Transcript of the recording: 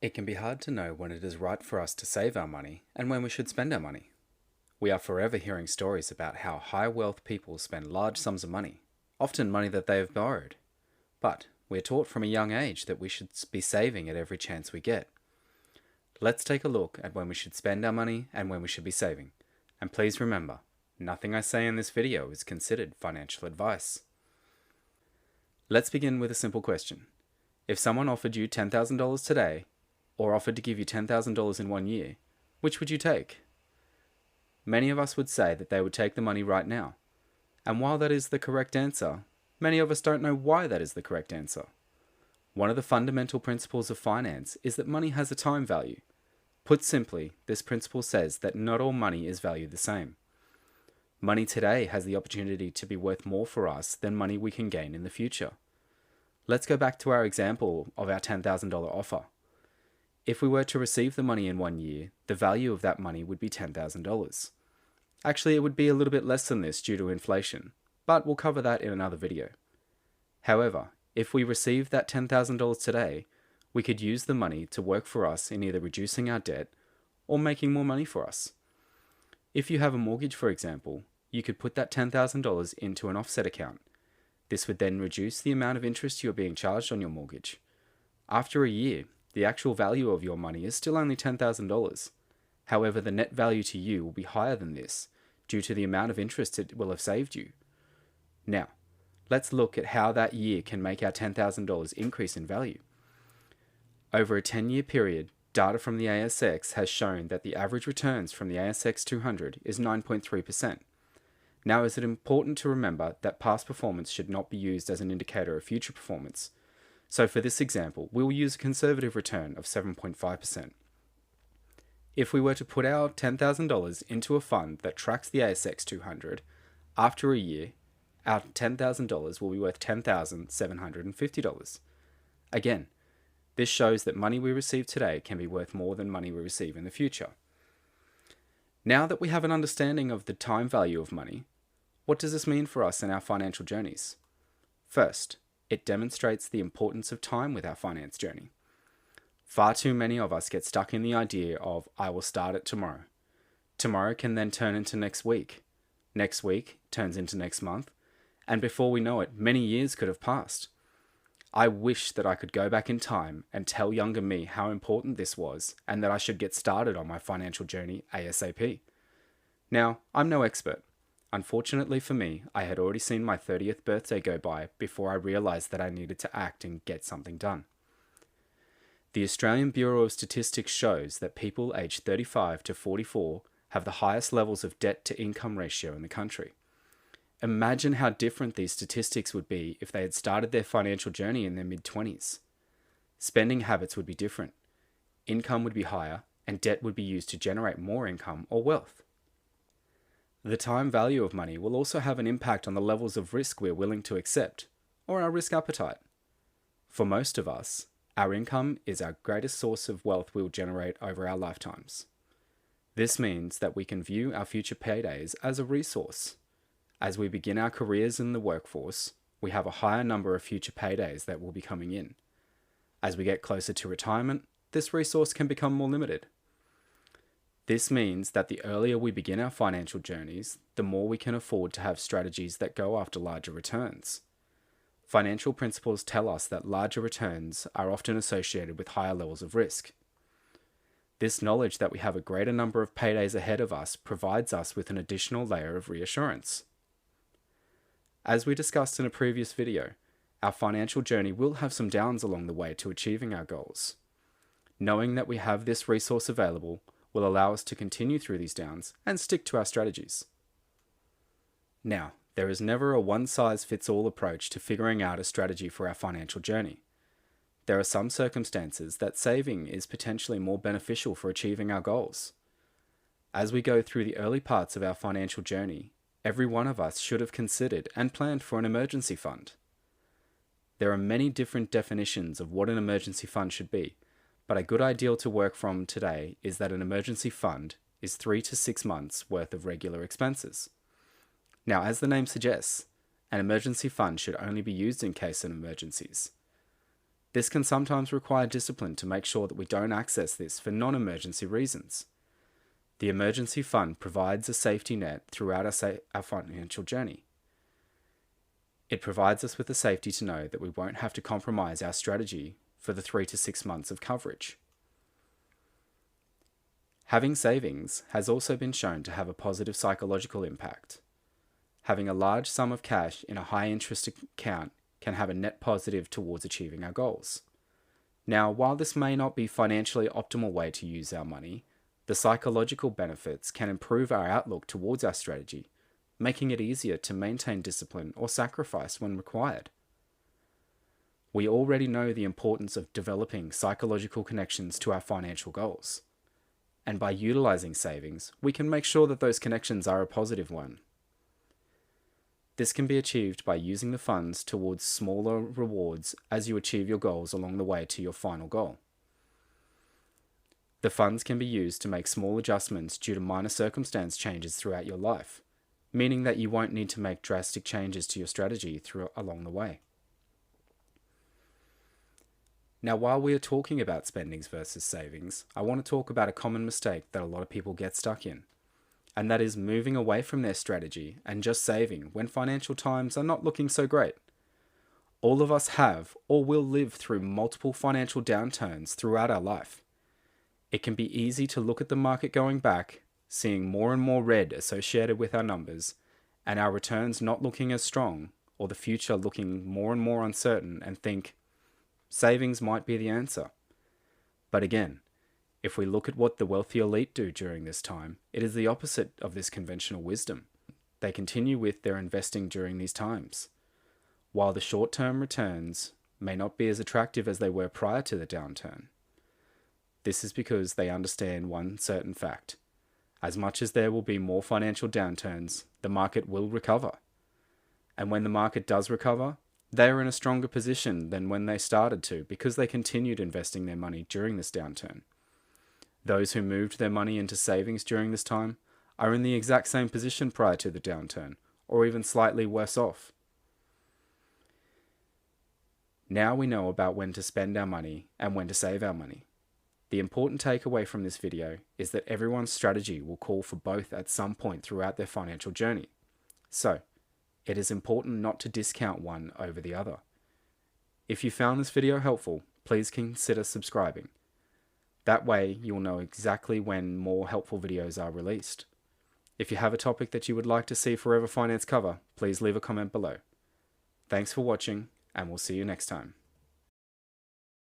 It can be hard to know when it is right for us to save our money and when we should spend our money. We are forever hearing stories about how high wealth people spend large sums of money, often money that they have borrowed. But we are taught from a young age that we should be saving at every chance we get. Let's take a look at when we should spend our money and when we should be saving. And please remember, nothing I say in this video is considered financial advice. Let's begin with a simple question. If someone offered you $10,000 today, or offered to give you $10,000 in 1 year, which would you take? Many of us would say that they would take the money right now. And while that is the correct answer, many of us don't know why that is the correct answer. One of the fundamental principles of finance is that money has a time value. Put simply, this principle says that not all money is valued the same. Money today has the opportunity to be worth more for us than money we can gain in the future. Let's go back to our example of our $10,000 offer. If we were to receive the money in 1 year, the value of that money would be $10,000. Actually, it would be a little bit less than this due to inflation, but we'll cover that in another video. However, if we received that $10,000 today, we could use the money to work for us in either reducing our debt or making more money for us. If you have a mortgage, for example, you could put that $10,000 into an offset account. This would then reduce the amount of interest you are being charged on your mortgage. After a year, the actual value of your money is still only $10,000. However, the net value to you will be higher than this due to the amount of interest it will have saved you. Now, let's look at how that year can make our $10,000 increase in value. Over a 10-year period, data from the ASX has shown that the average returns from the ASX 200 is 9.3%. Now, is it important to remember that past performance should not be used as an indicator of future performance? So for this example, we'll use a conservative return of 7.5%. If we were to put our $10,000 into a fund that tracks the ASX 200, after a year, our $10,000 will be worth $10,750. Again, this shows that money we receive today can be worth more than money we receive in the future. Now that we have an understanding of the time value of money, what does this mean for us in our financial journeys? First, it demonstrates the importance of time with our finance journey. Far too many of us get stuck in the idea of, I will start it tomorrow. Tomorrow can then turn into next week. Next week turns into next month. And before we know it, many years could have passed. I wish that I could go back in time and tell younger me how important this was and that I should get started on my financial journey ASAP. Now, I'm no expert. Unfortunately for me, I had already seen my 30th birthday go by before I realised that I needed to act and get something done. The Australian Bureau of Statistics shows that people aged 35 to 44 have the highest levels of debt to income ratio in the country. Imagine how different these statistics would be if they had started their financial journey in their mid-20s. Spending habits would be different. Income would be higher, and debt would be used to generate more income or wealth. The time value of money will also have an impact on the levels of risk we're willing to accept, or our risk appetite. For most of us, our income is our greatest source of wealth we'll generate over our lifetimes. This means that we can view our future paydays as a resource. As we begin our careers in the workforce, we have a higher number of future paydays that will be coming in. As we get closer to retirement, this resource can become more limited. This means that the earlier we begin our financial journeys, the more we can afford to have strategies that go after larger returns. Financial principles tell us that larger returns are often associated with higher levels of risk. This knowledge that we have a greater number of paydays ahead of us provides us with an additional layer of reassurance. As we discussed in a previous video, our financial journey will have some downs along the way to achieving our goals. Knowing that we have this resource available will allow us to continue through these downs and stick to our strategies. Now, there is never a one-size-fits-all approach to figuring out a strategy for our financial journey. There are some circumstances that saving is potentially more beneficial for achieving our goals. As we go through the early parts of our financial journey, every one of us should have considered and planned for an emergency fund. There are many different definitions of what an emergency fund should be, but a good ideal to work from today is that an emergency fund is 3 to 6 months worth of regular expenses. Now, as the name suggests, an emergency fund should only be used in case of emergencies. This can sometimes require discipline to make sure that we don't access this for non-emergency reasons. The emergency fund provides a safety net throughout our financial journey. It provides us with the safety to know that we won't have to compromise our strategy for the 3 to 6 months of coverage. Having savings has also been shown to have a positive psychological impact. Having a large sum of cash in a high-interest account can have a net positive towards achieving our goals. Now, while this may not be financially optimal way to use our money, the psychological benefits can improve our outlook towards our strategy, making it easier to maintain discipline or sacrifice when required. We already know the importance of developing psychological connections to our financial goals. And by utilizing savings, we can make sure that those connections are a positive one. This can be achieved by using the funds towards smaller rewards as you achieve your goals along the way to your final goal. The funds can be used to make small adjustments due to minor circumstance changes throughout your life, meaning that you won't need to make drastic changes to your strategy along the way. Now, while we are talking about spendings versus savings, I want to talk about a common mistake that a lot of people get stuck in, and that is moving away from their strategy and just saving when financial times are not looking so great. All of us have or will live through multiple financial downturns throughout our life. It can be easy to look at the market going back, seeing more and more red associated with our numbers, and our returns not looking as strong, or the future looking more and more uncertain, and think, savings might be the answer. But again, if we look at what the wealthy elite do during this time, it is the opposite of this conventional wisdom. They continue with their investing during these times. While the short-term returns may not be as attractive as they were prior to the downturn, this is because they understand one certain fact. As much as there will be more financial downturns, the market will recover. And when the market does recover, they are in a stronger position than when they started to because they continued investing their money during this downturn. Those who moved their money into savings during this time are in the exact same position prior to the downturn, or even slightly worse off. Now we know about when to spend our money and when to save our money. The important takeaway from this video is that everyone's strategy will call for both at some point throughout their financial journey. So, it is important not to discount one over the other. If you found this video helpful, please consider subscribing. That way, you'll know exactly when more helpful videos are released. If you have a topic that you would like to see Forever Finance cover, please leave a comment below. Thanks for watching, and we'll see you next time.